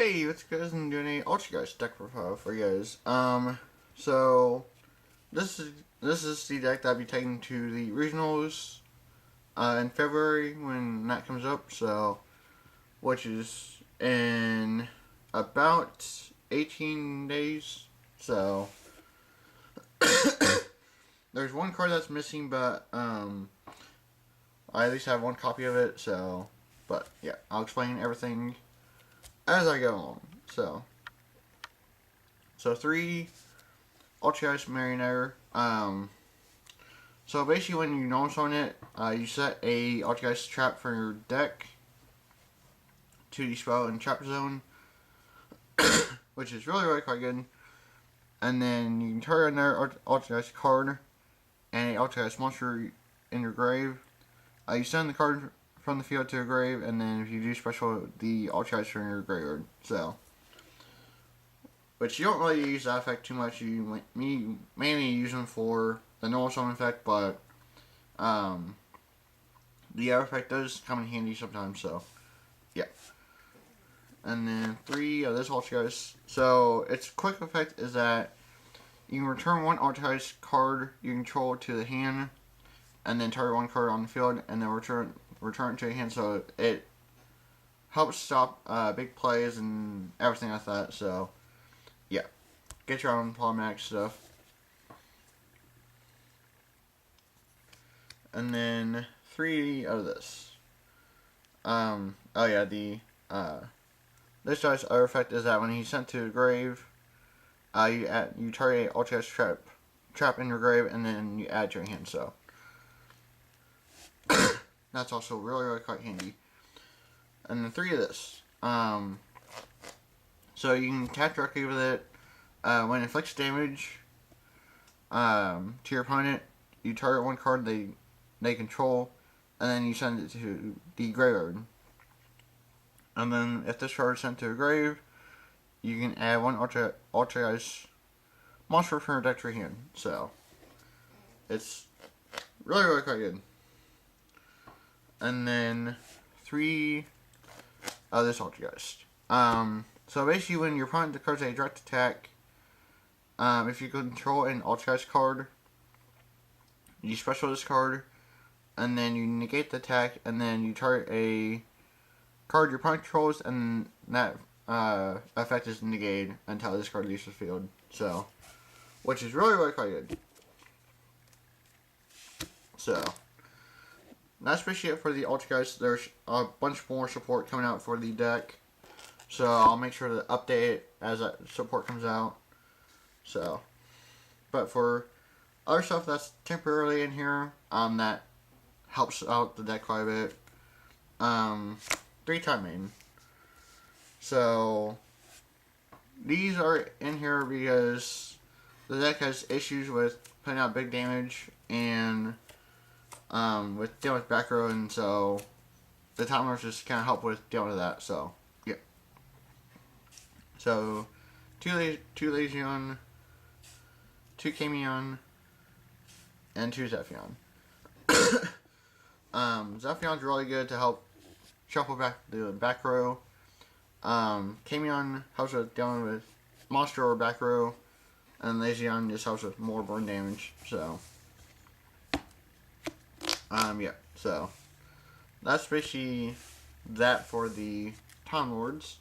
Hey, what's good? I'm doing a Altergeist deck profile for you guys. So this is the deck that I'll be taking to the regionals in February when that comes up. So, which is in about 18 days. So there's one card that's missing, but I at least have one copy of it. So, but yeah, I'll explain everything as I go along. So 3 Altergeist Mariner. So basically when you normal summon it, you set a Altergeist trap for your deck to the spell in trap zone, which is really quite good. And then you can target another Altergeist card and an Altergeist monster in your grave. You send the card from the field to your grave, and then if you do special, the Altergeist from your graveyard. So, but you don't really use that effect too much. You mainly use them for the normal summon effect, but the other effect does come in handy sometimes. So, yeah. And then 3 of this Altergeist. So its quick effect is that you can return one Altergeist card you control to the hand, and then target one card on the field, and then return it to your hand. So it helps stop big plays and everything like that. So yeah, get your own problematic stuff. And then 3 of this. Oh yeah, this guy's other effect is that when he's sent to the grave, you target Altergeist trap in your grave, and then you add to your hand. So that's also really quite handy. And then 3 of this. So you can attack directly with it. When it inflicts damage to your opponent, you target one card they control, and then you send it to the graveyard. And then if this card is sent to a grave, you can add one Altergeist monster from your deck to your hand. So it's really quite good. And then 3 of this Altergeist. So basically when your opponent declares a direct attack, if you control an Altergeist card, you special this card, and then you negate the attack, and then you target a card your opponent controls, and that effect is negated until this card leaves the field. So, which is really quite good. So that's basically it for the Altergeist. There's a bunch more support coming out for the deck, so I'll make sure to update it as that support comes out. So, but for other stuff that's temporarily in here, that helps out the deck quite a bit. 3-time main. So these are in here because the deck has issues with putting out big damage and with dealing with back row, and so the timers just kind of help with dealing with that. So yeah. So 2 Legion, 2 Camion, and 2 Zephion. Zephion's really good to help shuffle back the back row. Camion helps with dealing with monster or back row, and Legion just helps with more burn damage. So yeah, so that's basically that for the Time Lords.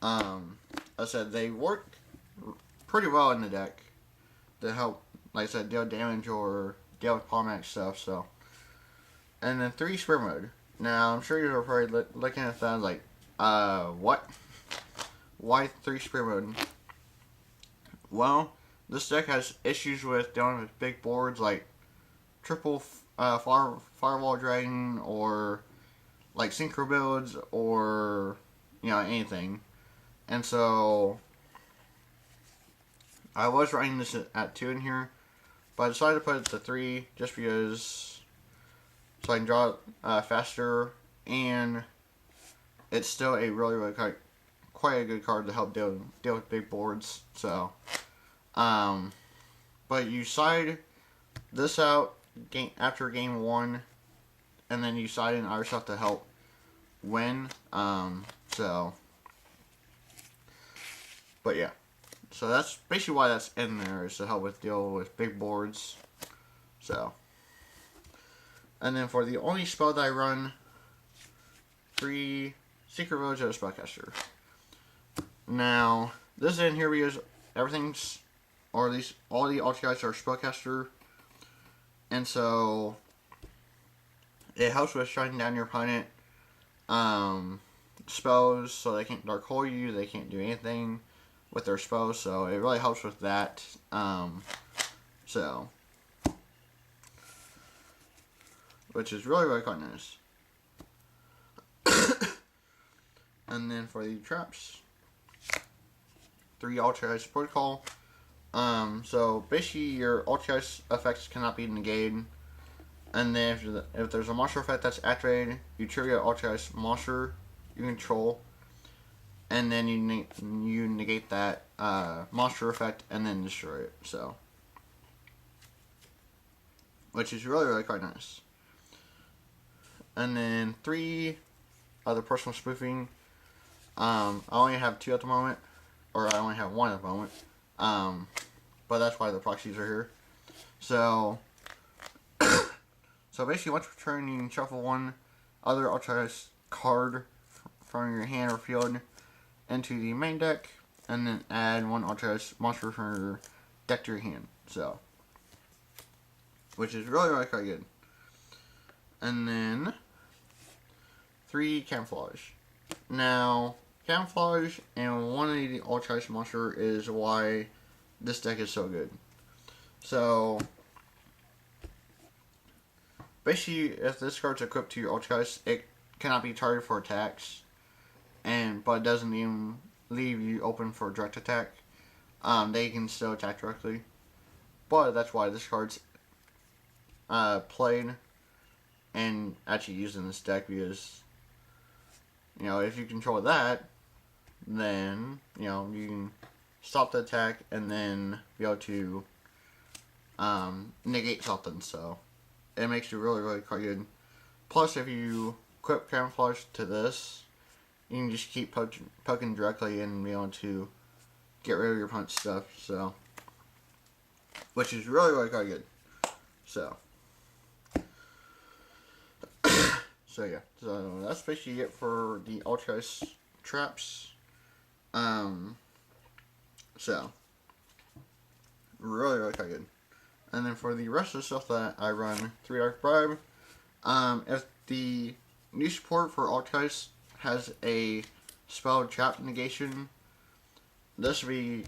As I said, they work pretty well in the deck to help, like I said, deal damage or deal with problematic stuff. So, and then 3 Spirit Mode. Now I'm sure you're probably looking at that like, what? Why 3 Spirit Mode? Well, this deck has issues with dealing with big boards like triple Firewall Dragon, or like synchro builds, or anything. And so I was writing this at 2 in here, but I decided to put it to 3 just because, so I can draw it faster, and it's still a really quite a good card to help deal with big boards. So but you side this out after game 1, and then you side in other stuff to help win. So But yeah. So that's basically why that's in there, is to help with deal with big boards. So. And then for the only spell that I run, 3 Secret Village of the Spellcaster. Now, this in here because everything's, or at least all the Altergeists are Spellcaster. And so, it helps with shutting down your opponent spells, so they can't Dark Hole you, they can't do anything with their spells, so it really helps with that. So, which is really, really quite nice. And then for the traps, 3 Altergeist Protocol. So basically your Altergeist effects cannot be negated. And then if there's a monster effect that's activated, you trigger an Altergeist monster you control, and then you negate that monster effect and then destroy it. So, which is really, really quite nice. And then 3 other personal spoofing. I only have 2 at the moment, or I only have 1 at the moment. But that's why the proxies are here. So, so basically, once per turn, you can shuffle 1 other Altergeist card from your hand or field into the main deck, and then add 1 Altergeist monster from your deck to your hand. So, which is really, really quite good. And then 3 Camouflage. Now, Camouflage and 1 of the Altergeist monster is why this deck is so good. So, basically, if this card's equipped to your Altergeist, it cannot be targeted for attacks, but it doesn't even leave you open for direct attack. They can still attack directly, but that's why this card's played and actually used in this deck, because, you know, if you control that, then, you know, you can stop the attack and then be able to negate something. So it makes you really, really quite good. Plus, if you equip Camouflage to this, you can just keep poking directly and be able to get rid of your punch stuff. So, which is really, really quite good. So, so yeah. So that's basically it for the Altergeist traps. So, really, really quite good. And then for the rest of the stuff that I run, 3 Dark Bribe. If the new support for Altergeist has a spell trap negation, this will be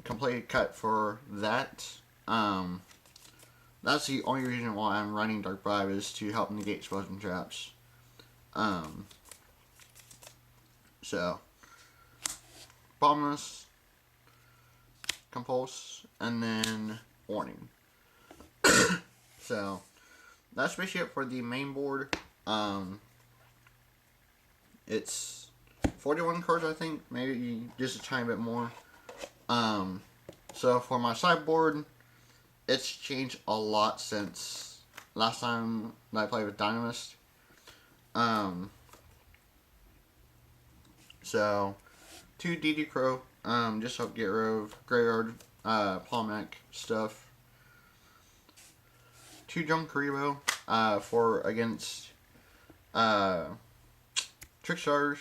completely cut for that. That's the only reason why I'm running Dark Bribe, is to help negate spells and traps. So, Bombless, Compulse, and then Warning. So, that's basically it for the main board. It's 41 cards, I think, maybe just a tiny bit more. So for my sideboard, it's changed a lot since last time I played with Dynamist. So 2 DD Crow, just help get rid of graveyard, Palmac stuff. 2 Junkaribo, for against Trickstars.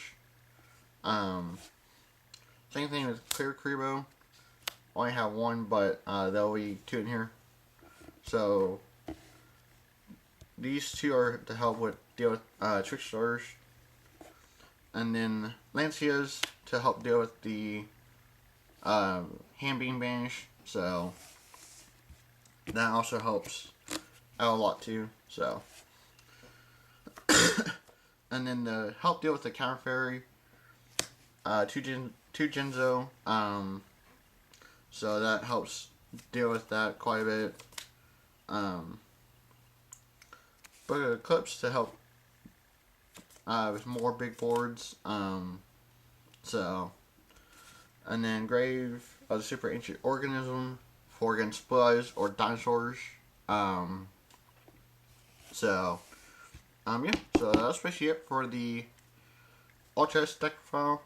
Same thing with Clear Karibo. Only have 1, but there'll be 2 in here. So these 2 are to help deal with Trickstars. And then Lancias to help deal with the Handbeam Banish. So that also helps out a lot too. So and then to help deal with the Counter Fairy, 2 Genzo. So that helps deal with that quite a bit. But Eclipse to help with more big boards. So, and then Grave of the Super Ancient Organism for against Blue Eyes or Dinosaurs. So, yeah. So that's basically it for the Altergeist deck file.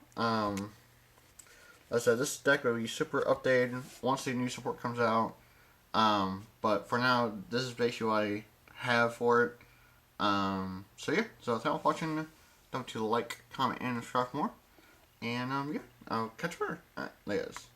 I said this deck will be super updated once the new support comes out. But for now, this is basically what I have for it. So yeah, so thanks for watching. Don't to like, comment, and subscribe for more. And yeah, I'll catch you later. Alright, laters.